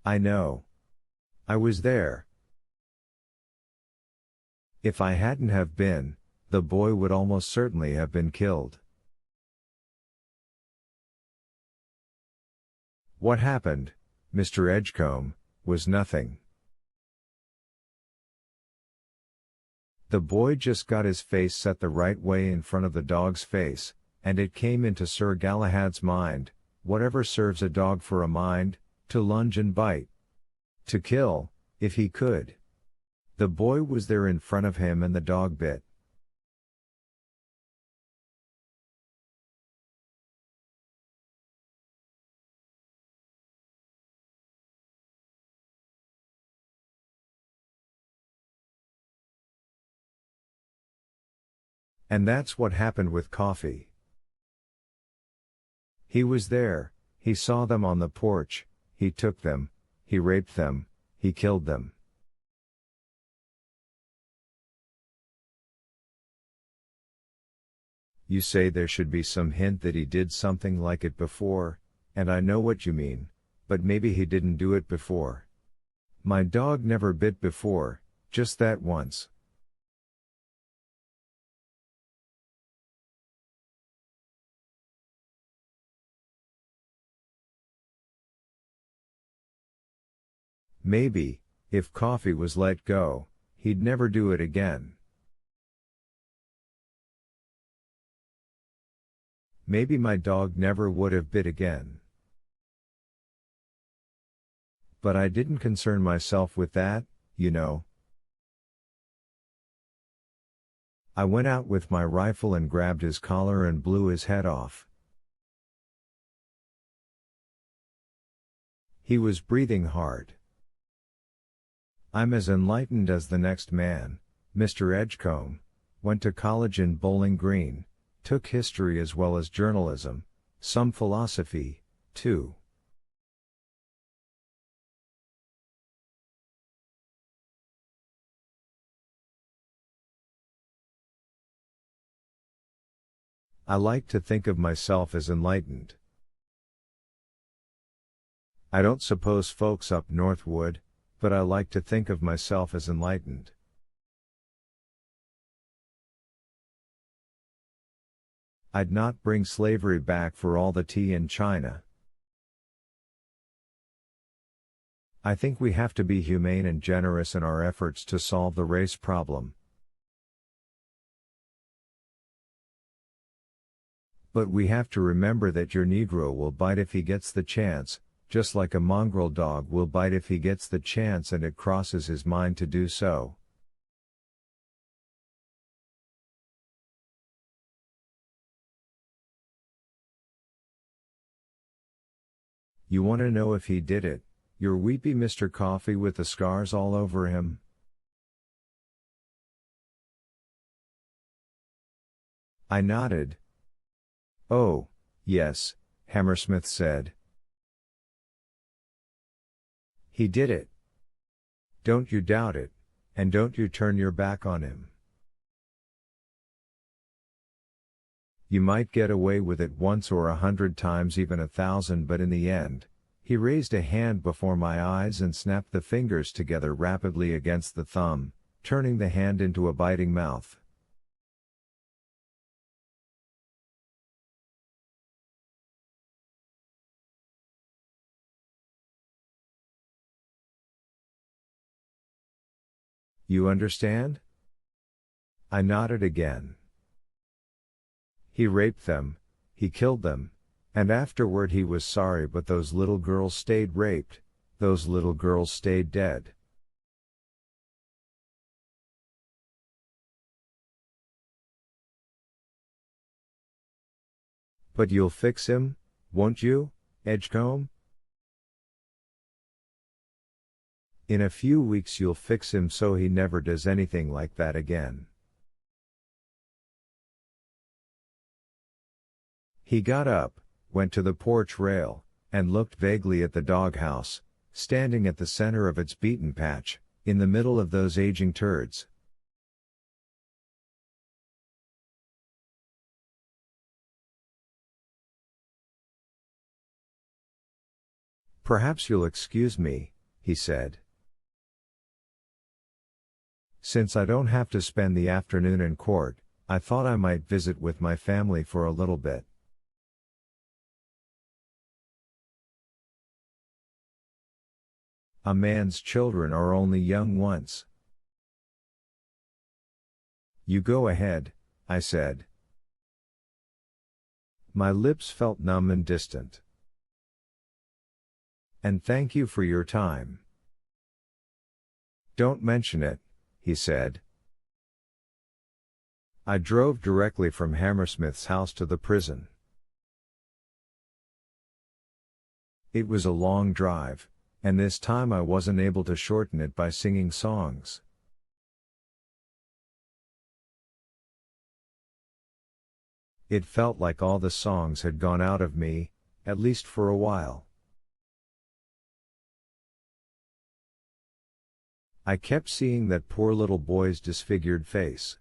I know. I was there. If I hadn't have been, the boy would almost certainly have been killed. What happened, Mr. Edgecombe, was nothing. The boy just got his face set the right way in front of the dog's face, and it came into Sir Galahad's mind, whatever serves a dog for a mind, to lunge and bite. To kill, if he could. The boy was there in front of him and the dog bit. And that's what happened with Coffee. He was there, he saw them on the porch, he took them, he raped them, he killed them. You say there should be some hint that he did something like it before, and I know what you mean, but maybe he didn't do it before. My dog never bit before, just that once. Maybe, if Coffee was let go, he'd never do it again. Maybe my dog never would have bit again. But I didn't concern myself with that, you know. I went out with my rifle and grabbed his collar and blew his head off. He was breathing hard. I'm as enlightened as the next man, Mr. Edgecombe, went to college in Bowling Green, took history as well as journalism, some philosophy, too. I like to think of myself as enlightened. I don't suppose folks up north would, but I like to think of myself as enlightened. I'd not bring slavery back for all the tea in China. I think we have to be humane and generous in our efforts to solve the race problem. But we have to remember that your Negro will bite if he gets the chance, just like a mongrel dog will bite if he gets the chance and it crosses his mind to do so. You want to know if he did it, your weepy Mr. Coffee with the scars all over him? I nodded. Oh, yes, Hammersmith said. He did it. Don't you doubt it, and don't you turn your back on him. You might get away with it once or 100 times, even 1,000, but in the end, he raised a hand before my eyes and snapped the fingers together rapidly against the thumb, turning the hand into a biting mouth. You understand? I nodded again. He raped them, he killed them, and afterward he was sorry, but those little girls stayed raped, those little girls stayed dead. But you'll fix him, won't you, Edgecombe? In a few weeks you'll fix him so he never does anything like that again. He got up, went to the porch rail, and looked vaguely at the doghouse, standing at the center of its beaten patch, in the middle of those aging turds. Perhaps you'll excuse me, he said. Since I don't have to spend the afternoon in court, I thought I might visit with my family for a little bit. A man's children are only young once. You go ahead, I said. My lips felt numb and distant. And thank you for your time. Don't mention it, he said. I drove directly from Hammersmith's house to the prison. It was a long drive, and this time I wasn't able to shorten it by singing songs. It felt like all the songs had gone out of me, at least for a while. I kept seeing that poor little boy's disfigured face.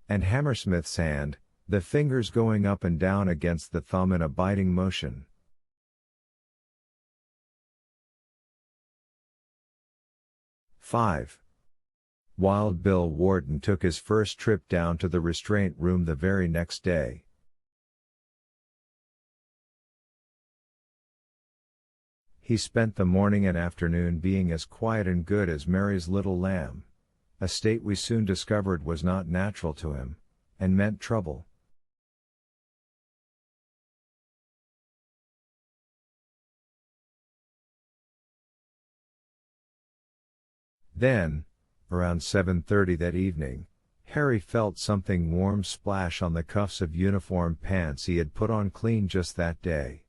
And Hammersmith's hand, the fingers going up and down against the thumb in a biting motion. "5. Wild Bill Wharton took his first trip down to the restraint room the very next day. He spent the morning and afternoon being as quiet and good as Mary's little lamb, a state we soon discovered was not natural to him, and meant trouble. Then, around 7:30 that evening, Harry felt something warm splash on the cuffs of uniform pants he had put on clean just that day.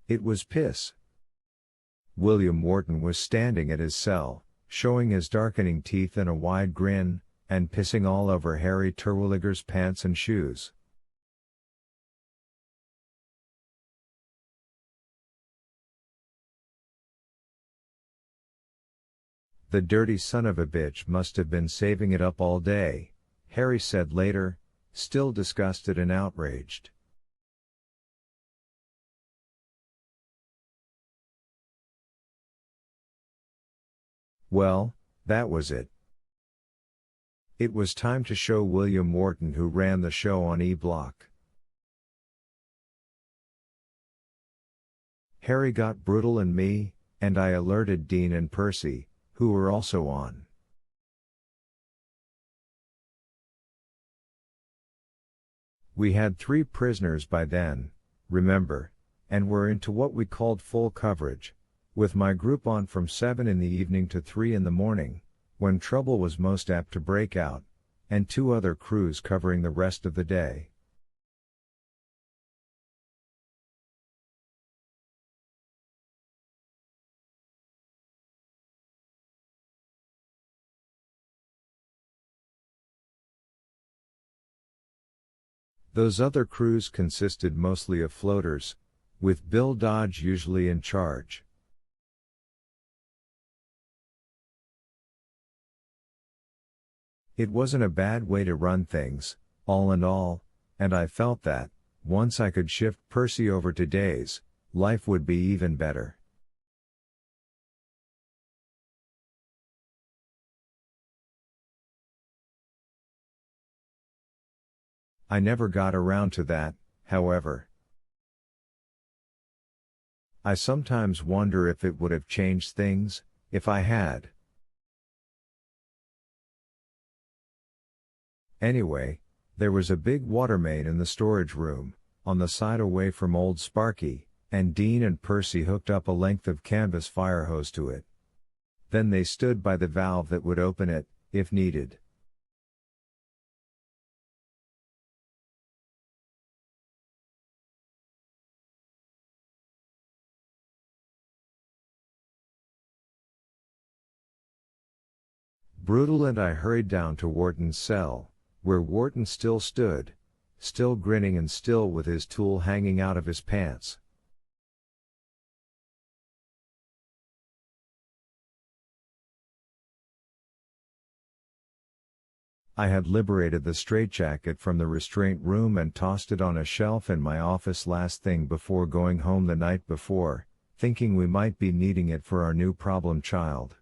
It was piss. William Wharton was standing at his cell, showing his darkening teeth in a wide grin, and pissing all over Harry Terwilliger's pants and shoes. The dirty son of a bitch must have been saving it up all day, Harry said later, still disgusted and outraged. Well, that was it. It was time to show William Wharton who ran the show on E Block. Harry got brutal and me, and I alerted Dean and Percy, who were also on. We had 3 prisoners by then, remember, and were into what we called full coverage, with my group on from 7 in the evening to 3 in the morning, when trouble was most apt to break out, and 2 other crews covering the rest of the day. Those other crews consisted mostly of floaters, with Bill Dodge usually in charge. It wasn't a bad way to run things, all in all, and I felt that, once I could shift Percy over to days, life would be even better. I never got around to that, however. I sometimes wonder if it would have changed things, if I had. Anyway, there was a big water main in the storage room, on the side away from Old Sparky, and Dean and Percy hooked up a length of canvas fire hose to it. Then they stood by the valve that would open it, if needed. Brutal and I hurried down to Wharton's cell, where Wharton still stood, still grinning and still with his tool hanging out of his pants. I had liberated the straitjacket from the restraint room and tossed it on a shelf in my office last thing before going home the night before, thinking we might be needing it for our new problem child.